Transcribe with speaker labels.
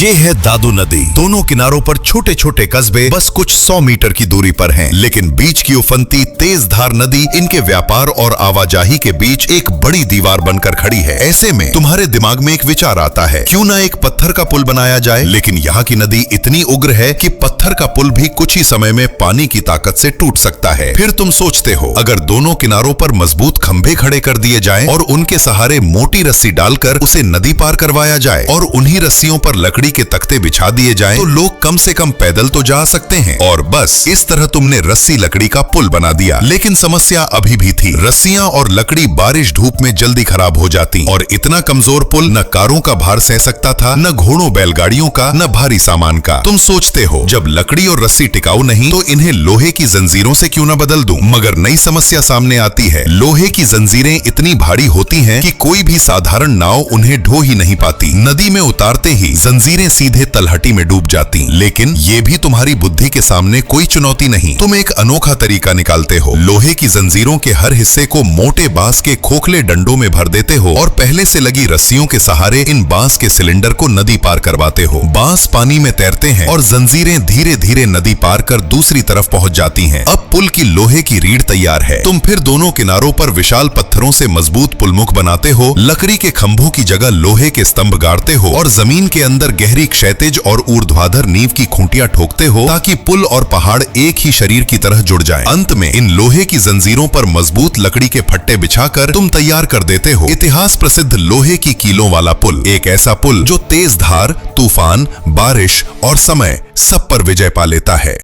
Speaker 1: ये है दादू नदी। दोनों किनारों पर छोटे छोटे कस्बे बस कुछ 100 मीटर की दूरी पर हैं, लेकिन बीच की उफनती तेज धार नदी इनके व्यापार और आवाजाही के बीच एक बड़ी दीवार बनकर खड़ी है। ऐसे में तुम्हारे दिमाग में एक विचार आता है, क्यों ना एक पत्थर का पुल बनाया जाए। लेकिन यहाँ की नदी इतनी उग्र है कि पत्थर का पुल भी कुछ ही समय में पानी की ताकत से टूट सकता है। फिर तुम सोचते हो, अगर दोनों किनारों पर मजबूत खंभे खड़े कर दिए जाएं और उनके सहारे मोटी रस्सी डालकर उसे नदी पार करवाया जाए और उन्हीं रस्सियों पर लकड़ी के तख्ते बिछा दिए जाएं, तो लोग कम से कम पैदल तो जा सकते हैं। और बस इस तरह तुमने रस्सी लकड़ी का पुल बना दिया। लेकिन समस्या अभी भी थी। रस्सियां और लकड़ी बारिश धूप में जल्दी खराब हो जाती और इतना कमजोर पुल न कारों का भार सह सकता था, न घोड़ों बैलगाड़ियों का, न भारी सामान का। तुम सोचते हो, जब लकड़ी और रस्सी टिकाऊ नहीं तो इन्हें लोहे की जंजीरों से क्यों न बदल दूं। मगर नई समस्या सामने आती है। लोहे की जंजीरें इतनी भारी होती हैं कि कोई भी साधारण नाव उन्हें ढो ही नहीं पाती। नदी में उतारते ही जंजीरें सीधे तलहटी में डूब जाती। लेकिन ये भी तुम्हारी बुद्धि के सामने कोई चुनौती नहीं। तुम एक अनोखा तरीका निकालते हो। लोहे की जंजीरों के हर हिस्से को मोटे बांस के खोखले डंडों में भर देते हो और पहले से लगी रस्सियों के सहारे इन बांस के सिलेंडर को नदी पार करवाते हो। बांस पानी में तैरते हैं और जंजीरें धीरे धीरे नदी पार कर दूसरी तरफ पहुंच जाती हैं। अब पुल की लोहे की रीढ़ तैयार है। तुम फिर दोनों किनारों पर विशाल पत्थरों से मजबूत पुलमुख बनाते हो, लकड़ी के खंभों की जगह लोहे के स्तंभ गाड़ते हो और जमीन के अंदर गहरी क्षैतिज और ऊर्ध्वाधर नींव की खूंटियां ठोकते हो, ताकि पुल और पहाड़ एक ही शरीर की तरह जुड़ जाएं। अंत में इन लोहे की जंजीरों पर मजबूत लकड़ी के फट्टे बिछाकर तुम तैयार कर देते हो इतिहास प्रसिद्ध लोहे की कीलों वाला पुल। एक ऐसा पुल जो तेज धार, तूफान, बारिश और समय सब पर विजय पा लेता है।